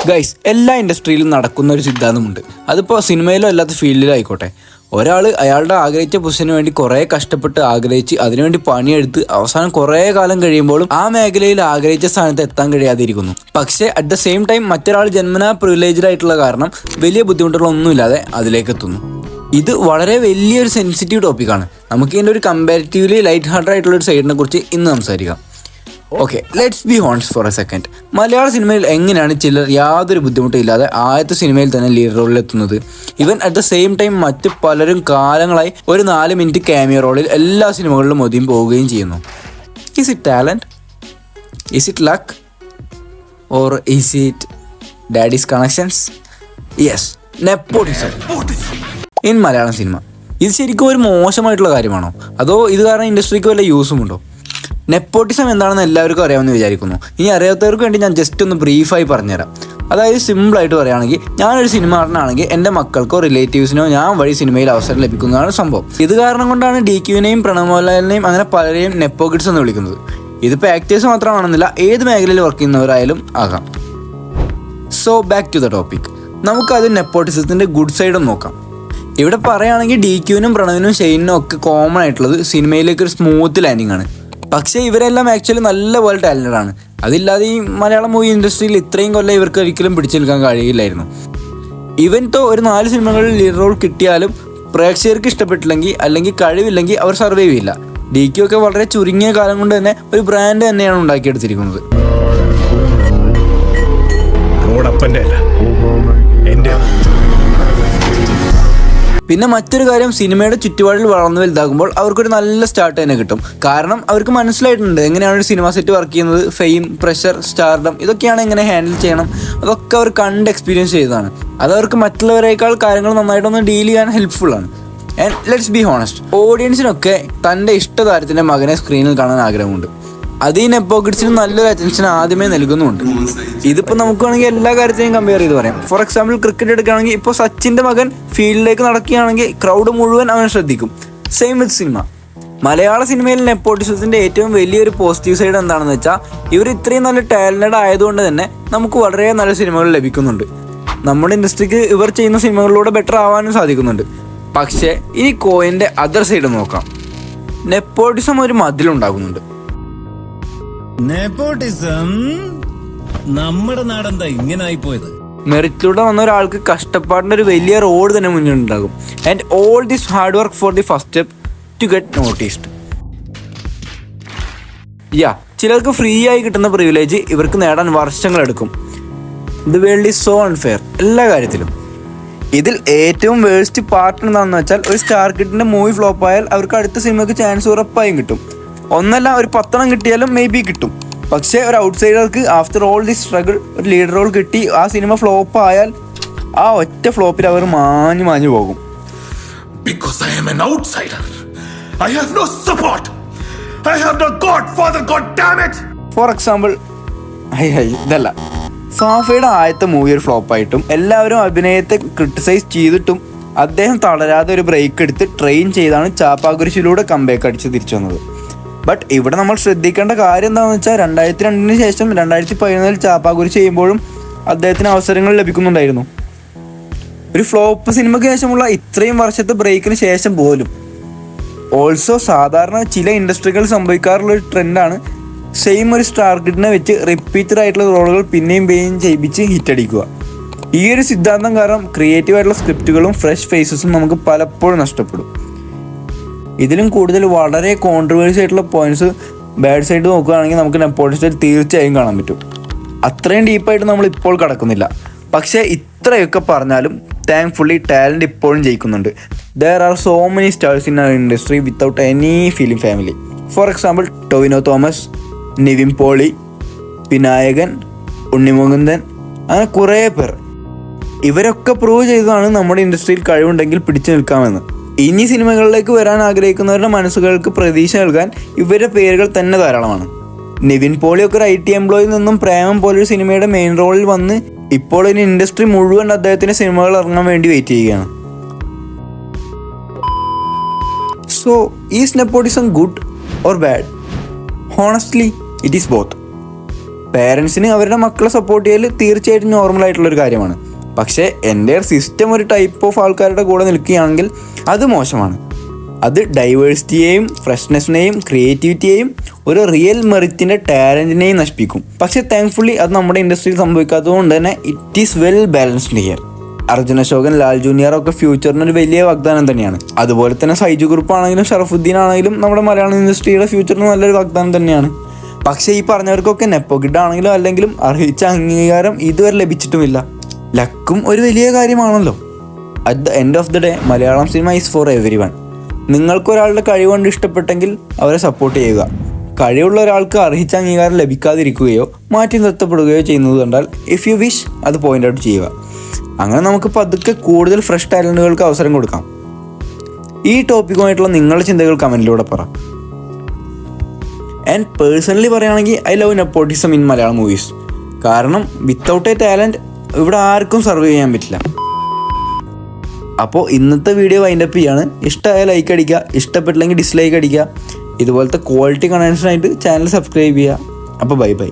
Guys, എല്ലാ ഇൻഡസ്ട്രിയിലും നടക്കുന്ന ഒരു സിദ്ധാന്തമുണ്ട്. അതിപ്പോൾ സിനിമയിലോ അല്ലാത്ത ഫീൽഡിലോ ആയിക്കോട്ടെ. ഒരാൾ അയാളുടെ ആഗ്രഹിച്ച പൊസിഷന് വേണ്ടി കുറേ കഷ്ടപ്പെട്ട് ആഗ്രഹിച്ച് അതിനുവേണ്ടി പണിയെടുത്ത് അവസാനം കുറേ കാലം കഴിയുമ്പോഴും ആ മേഖലയിൽ ആഗ്രഹിച്ച സ്ഥാനത്ത് എത്താൻ കഴിയാതിരിക്കുന്നു. പക്ഷേ അറ്റ് ദ സെയിം ടൈം മറ്റൊരാൾ ജന്മനാ പ്രിവിലേജ്ഡ് ആയിട്ടുള്ള കാരണം വലിയ ബുദ്ധിമുട്ടുകളൊന്നുമില്ലാതെ അതിലേക്ക് എത്തുന്നു. ഇത് വളരെ വലിയൊരു സെൻസിറ്റീവ് ടോപ്പിക്കാണ്. നമുക്ക് ഇതിൻ്റെ ഒരു കമ്പാരിറ്റീവ്ലി ലൈറ്റ് ഹാർട്ടഡ് ആയിട്ടുള്ള ഒരു സൈഡിനെ കുറിച്ച് ഇന്ന് സംസാരിക്കാം. Okay, let's be honest for a second. Malayala സിനിമയിൽ എങ്ങനെയാണ് ചിലർ യാതൊരു ബുദ്ധിമുട്ടും ഇല്ലാതെ ആദ്യത്തെ സിനിമയിൽ തന്നെ ലീഡ് റോളിൽ എത്തുന്നത്? Even at the same time മറ്റ് പലരും കാലങ്ങളായി ഒരു 4 മിനിറ്റ് ക്യാമിയോ റോളിൽ എല്ലാ സിനിമകളിലും ഒതുങ്ങി പോവുകയും ചെയ്യുന്നു. Is it talent? Is it luck? Or is it daddy's connections? Yes, nepotism in Malayalam cinema. ഇത് ശരിക്കും ഒരു മോശമായിട്ടുള്ള കാര്യമാണോ? അതോ ഇത് കാരണം ഇൻഡസ്ട്രിക്ക് വല്ല യൂസും ഉണ്ടോ? നെപ്പോട്ടിസം എന്താണെന്ന് എല്ലാവർക്കും അറിയാമെന്ന് വിചാരിക്കുന്നു. ഇനി അറിയാത്തവർക്ക് വേണ്ടി ഞാൻ ജസ്റ്റ് ഒന്ന് ബ്രീഫായി പറഞ്ഞുതരാം. അതായത് സിമ്പിളായിട്ട് പറയുകയാണെങ്കിൽ, ഞാനൊരു സിനിമ നടനാണെങ്കിൽ എൻ്റെ മക്കൾക്കോ റിലേറ്റീവ്സിനോ ഞാൻ വഴി സിനിമയിൽ അവസരം ലഭിക്കുന്നതാണ് സംഭവം. ഇത് കാരണം കൊണ്ടാണ് DQനെയും പ്രണവ് മോഹൻലാലിനെയും അങ്ങനെ പലരെയും നെപ്പോ കിഡ്സ് എന്ന് വിളിക്കുന്നത്. ഇതിപ്പോൾ ആക്ടേഴ്സ് മാത്രമാണെന്നില്ല, ഏത് മേഖലയിൽ വർക്ക് ചെയ്യുന്നവരായാലും ആകാം. So back to the topic. നമുക്കത് നെപ്പോട്ടിസത്തിൻ്റെ ഗുഡ് സൈഡും നോക്കാം. ഇവിടെ പറയുകയാണെങ്കിൽ DQനും പ്രണവിനും ഷെയ്നും ഒക്കെ കോമൺ ആയിട്ടുള്ളത് സിനിമയിലേക്ക് ഒരു സ്മൂത്ത് ലാൻഡിങ് ആണ്. പക്ഷേ ഇവരെല്ലാം ആക്ച്വലി നല്ലപോലെ ടാലൻറ്റഡ് ആണ്. അതില്ലാതെ ഈ മലയാളം മൂവി ഇൻഡസ്ട്രിയിൽ ഇത്രയും കൊല്ലം ഇവർക്ക് ഒരിക്കലും പിടിച്ചു നിൽക്കാൻ കഴിയില്ലായിരുന്നു. ഇവൻതോ ഒരു 4 സിനിമകളിൽ ലീഡ് റോൾ കിട്ടിയാലും പ്രേക്ഷകർക്ക് ഇഷ്ടപ്പെട്ടില്ലെങ്കിൽ അല്ലെങ്കിൽ കഴിവില്ലെങ്കിൽ അവർ സർവൈവ് ചെയ്യില്ല. DQ ഒക്കെ വളരെ ചുരുങ്ങിയ കാലം കൊണ്ട് തന്നെ ഒരു ബ്രാൻഡ് തന്നെയാണ് ഉണ്ടാക്കിയെടുത്തിരിക്കുന്നത്. പിന്നെ മറ്റൊരു കാര്യം, സിനിമയുടെ ചുറ്റുപാടിൽ വളർന്നു വലുതാകുമ്പോൾ അവർക്കൊരു നല്ല സ്റ്റാർട്ട് തന്നെ കിട്ടും. കാരണം അവർക്ക് മനസ്സിലായിട്ടുണ്ട് എങ്ങനെയാണ് ഒരു സിനിമ സെറ്റ് വർക്ക് ചെയ്യുന്നത്. ഫെയിം, പ്രഷർ, സ്റ്റാർഡം ഇതൊക്കെയാണ് എങ്ങനെ ഹാൻഡിൽ ചെയ്യണം. അതൊക്കെ അവർ കണ്ട് എക്സ്പീരിയൻസ് ചെയ്തതാണ്. അതവർക്ക് മറ്റുള്ളവരേക്കാൾ കാര്യങ്ങൾ നന്നായിട്ടൊന്ന് ഡീൽ ചെയ്യാൻ ഹെൽപ്ഫുള്ളാണ്. ആൻഡ് ലെറ്റ്സ് ബി ഹോണസ്റ്റ്, ഓഡിയൻസിനൊക്കെ തൻ്റെ ഇഷ്ടതാരത്തിൻ്റെ മകനെ സ്ക്രീനിൽ കാണാൻ ആഗ്രഹമുണ്ട്. അത് ഈ നെപ്പോ കിഡ്സിന് നല്ലൊരു അറ്റൻഷൻ ആദ്യമേ നൽകുന്നുമുണ്ട്. ഇതിപ്പോൾ നമുക്ക് വേണമെങ്കിൽ എല്ലാ കാര്യത്തെയും കമ്പയർ ചെയ്ത് പറയാം. ഫോർ എക്സാമ്പിൾ, ക്രിക്കറ്റ് എടുക്കുകയാണെങ്കിൽ ഇപ്പോൾ സച്ചിൻ്റെ മകൻ ഫീൽഡിലേക്ക് നടക്കുകയാണെങ്കിൽ ക്രൗഡ് മുഴുവൻ അവനെ ശ്രദ്ധിക്കും. സെയിം വിത്ത് സിനിമ. മലയാള സിനിമയിൽ നെപ്പോട്ടിസത്തിൻ്റെ ഏറ്റവും വലിയൊരു പോസിറ്റീവ് സൈഡ് എന്താണെന്ന് വെച്ചാൽ, ഇവർ ഇത്രയും നല്ല ടാലൻറ്റഡ് ആയതുകൊണ്ട് തന്നെ നമുക്ക് വളരെ നല്ല സിനിമകൾ ലഭിക്കുന്നുണ്ട്. നമ്മുടെ ഇൻഡസ്ട്രിക്ക് ഇവർ ചെയ്യുന്ന സിനിമകളിലൂടെ ബെറ്റർ ആവാനും സാധിക്കുന്നുണ്ട്. പക്ഷേ ഇനി കോയിൻ്റെ അതർ സൈഡ് നോക്കാം. നെപ്പോട്ടിസം ഒരു മതിലുണ്ടാകുന്നുണ്ട്. നെപ്പോട്ടിസം നമ്മുടെ നാടെന്താ ഇങ്ങനെ ആയിപ്പോയത്? മെറിറ്റിലൂടെ വന്ന ഒരാൾക്ക് കഷ്ടപ്പാടിൻ്റെ ഒരു വലിയ റോഡ് തന്നെ മുന്നിലുണ്ടാകും. And all this hard work for the first step to get noticed. ചിലർക്ക് ഫ്രീ ആയി കിട്ടുന്ന പ്രിവിലേജ് ഇവർക്ക് നേടാൻ വർഷങ്ങളെടുക്കും. The world is so unfair എല്ലാ കാര്യത്തിലും. ഇതിൽ ഏറ്റവും വേഴ്സ്റ്റ് പാർട്ട് എന്താണെന്ന് വെച്ചാൽ, ഒരു സ്റ്റാർ കിഡിൻ്റെ മൂവി ഫ്ലോപ്പ് ആയാൽ അവർക്ക് അടുത്ത സിനിമയ്ക്ക് ചാൻസ് ഉറപ്പായും കിട്ടും. ഒന്നല്ല, ഒരു 10 കിട്ടിയാലും മേ ബി കിട്ടും. പക്ഷേ ഒരു ഔട്ട്സൈഡർക്ക് ആഫ്റ്റർ ഓൾ ദി സ്ട്രഗിൾ ഒരു ലീഡ് റോൾ കിട്ടി ആ സിനിമ ഫ്ലോപ്പ് ആയാൽ ആ ഒറ്റ ഫ്ലോപ്പിൽ അവർ മാഞ്ഞു പോകും. Because I am an outsider. I have no support. I have no godfather, god damn it. For example, ഇതല്ല, സാഫയുടെ ആദ്യത്തെ മൂവി ഒരു ഫ്ലോപ്പായിട്ടും എല്ലാവരും അഭിനയത്തെ ക്രിട്ടിസൈസ് ചെയ്തിട്ടും അദ്ദേഹം തളരാതെ ഒരു ബ്രേക്ക് എടുത്ത് ട്രെയിൻ ചെയ്താണ് ചാപ്പാകുരിശിലൂടെ കംബാക്ക് അടിച്ച് തിരിച്ചു വന്നത്. ബട്ട് ഇവിടെ നമ്മൾ ശ്രദ്ധിക്കേണ്ട കാര്യം എന്താണെന്ന് വെച്ചാൽ, 2002 ശേഷം 2011 ചാപ്പാകുരിശ് ചെയ്യുമ്പോഴും അദ്ദേഹത്തിന് അവസരങ്ങൾ ലഭിക്കുന്നുണ്ടായിരുന്നു. ഒരു ഫ്ലോപ്പ് സിനിമയ്ക്ക് ശേഷമുള്ള ഇത്രയും വർഷത്തെ ബ്രേക്കിന് ശേഷം പോലും. ഓൾസോ സാധാരണ ചില ഇൻഡസ്ട്രികൾ സംഭവിക്കാറുള്ളൊരു ട്രെൻഡാണ് സെയിം ഒരു സ്റ്റാർ കിഡിനെ വെച്ച് റിപ്പീറ്റഡ് ആയിട്ടുള്ള റോളുകൾ പിന്നെയും ചെയ്യിപ്പിച്ച് ഹിറ്റടിക്കുക. ഈ ഒരു സിദ്ധാന്തം കാരണം ക്രിയേറ്റീവായിട്ടുള്ള സ്ക്രിപ്റ്റുകളും ഫ്രഷ് ഫേസസും നമുക്ക് പലപ്പോഴും നഷ്ടപ്പെടും. ഇതിലും കൂടുതൽ വളരെ കോൺട്രവേഴ്സി ആയിട്ടുള്ള പോയിന്റ്സ് ബാഡ് സൈഡ് നോക്കുകയാണെങ്കിൽ നമുക്ക് നെപ്പോട്ടിസത്തിൽ തീർച്ചയായും കാണാൻ പറ്റും. അത്രയും ഡീപ്പായിട്ട് നമ്മൾ ഇപ്പോൾ കടക്കുന്നില്ല. പക്ഷേ ഇത്രയൊക്കെ പറഞ്ഞാലും താങ്ക്ഫുള്ളി ടാലൻറ്റ് ഇപ്പോഴും ജയിക്കുന്നുണ്ട്. There are so many stars in our industry without any film family. For example, Tovino Thomas, Nivin Pauly, Vinayakan, Unni Mukundan, അങ്ങനെ കുറേ പേർ. ഇവരൊക്കെ പ്രൂവ് ചെയ്തതാണ് നമ്മുടെ ഇൻഡസ്ട്രിയിൽ കഴിവുണ്ടെങ്കിൽ പിടിച്ചു നിൽക്കാമെന്ന്. ഇനി സിനിമകളിലേക്ക് വരാൻ ആഗ്രഹിക്കുന്നവരുടെ മനസ്സുകൾക്ക് പ്രതീക്ഷ നൽകാൻ ഇവരുടെ പേരുകൾ തന്നെ ധാരാളമാണ്. നിവിൻ പോളി ഒക്കെ ഒരു IT എംപ്ലോയിൽ നിന്നും പ്രേമം പോലൊരു സിനിമയുടെ മെയിൻ റോളിൽ വന്ന് ഇപ്പോൾ ഇനി ഇൻഡസ്ട്രി മുഴുവൻ അദ്ദേഹത്തിൻ്റെ സിനിമകൾ ഇറങ്ങാൻ വേണ്ടി വെയിറ്റ് ചെയ്യുകയാണ്. So is nepotism good or bad? Honestly it is both. പേരൻസിന് അവരുടെ മക്കളെ സപ്പോർട്ട് ചെയ്യൽ തീർച്ചയായിട്ടും നോർമലായിട്ടുള്ളൊരു കാര്യമാണ്. പക്ഷേ എൻ്റെ സിസ്റ്റം ഒരു ടൈപ്പ് ഓഫ് ആൾക്കാരുടെ കൂടെ നിൽക്കുകയാണെങ്കിൽ അത് മോശമാണ്. അത് ഡൈവേഴ്സിറ്റിയെയും ഫ്രഷ്നെസ്സിനെയും ക്രിയേറ്റിവിറ്റിയെയും ഒരു റിയൽ മെറിറ്റിൻ്റെ ടാലൻറ്റിനെയും നശിപ്പിക്കും. പക്ഷേ താങ്ക്ഫുള്ളി അത് നമ്മുടെ ഇൻഡസ്ട്രിയിൽ സംഭവിക്കാത്തത് കൊണ്ട് തന്നെ it is well balanced here. Arjun Ashokan, Lal junior ഒക്കെ ഫ്യൂച്ചറിനൊരു വലിയ വാഗ്ദാനം തന്നെയാണ്. അതുപോലെ തന്നെ സൈജു ഗ്രൂപ്പ് ആണെങ്കിലും ഷറഫുദ്ദീൻ ആണെങ്കിലും നമ്മുടെ മലയാളം ഇൻഡസ്ട്രിയുടെ ഫ്യൂച്ചറിന് നല്ലൊരു വാഗ്ദാനം തന്നെയാണ്. പക്ഷേ ഈ പറഞ്ഞവർക്കൊക്കെ നെപ്പോ കിഡ് ആണെങ്കിലും അല്ലെങ്കിലും അർഹിച്ച അംഗീകാരം ഇതുവരെ ലഭിച്ചിട്ടുമില്ല. ലക്കും ഒരു വലിയ കാര്യമാണല്ലോ. At the end of the day Malayalam cinema is for everyone. നിങ്ങൾക്കൊരാളുടെ കഴിവ് കൊണ്ട് ഇഷ്ടപ്പെട്ടെങ്കിൽ അവരെ സപ്പോർട്ട് ചെയ്യുക. കഴിവുള്ള ഒരാൾക്ക് അർഹിച്ച അംഗീകാരം ലഭിക്കാതിരിക്കുകയോ മാറ്റി നിർത്തപ്പെടുകയോ ചെയ്യുന്നത് കണ്ടാൽ ഇഫ് യു വിഷ് അത് പോയിന്റ് ഔട്ട് ചെയ്യുക. അങ്ങനെ നമുക്ക് പതുക്കെ കൂടുതൽ ഫ്രഷ് ടാലൻറ്റുകൾക്ക് അവസരം കൊടുക്കാം. ഈ ടോപ്പിക്കുമായിട്ടുള്ള നിങ്ങളുടെ ചിന്തകൾ കമൻറ്റിലൂടെ പറ. ആൻഡ് പേഴ്സണലി പറയുകയാണെങ്കിൽ I love nepotism in Malayalam movies. കാരണം വിത്തൗട്ട് എ ടാലൻറ്റ് ഇവിടെ ആർക്കും സർവൈവ് ചെയ്യാൻ പറ്റില്ല. അപ്പോൾ ഇന്നത്തെ വീഡിയോ വൈൻഡപ്പ് ചെയ്യാണ്. ഇഷ്ടമായ ലൈക്ക് അടിക്കുക, ഇഷ്ടപ്പെട്ടില്ലെങ്കിൽ ഡിസ്ലൈക്ക് അടിക്കുക. ഇതുപോലത്തെ ക്വാളിറ്റി കണ്ടൻസിനായിട്ട് ചാനൽ സബ്സ്ക്രൈബ് ചെയ്യുക. അപ്പോൾ ബൈ ബൈ.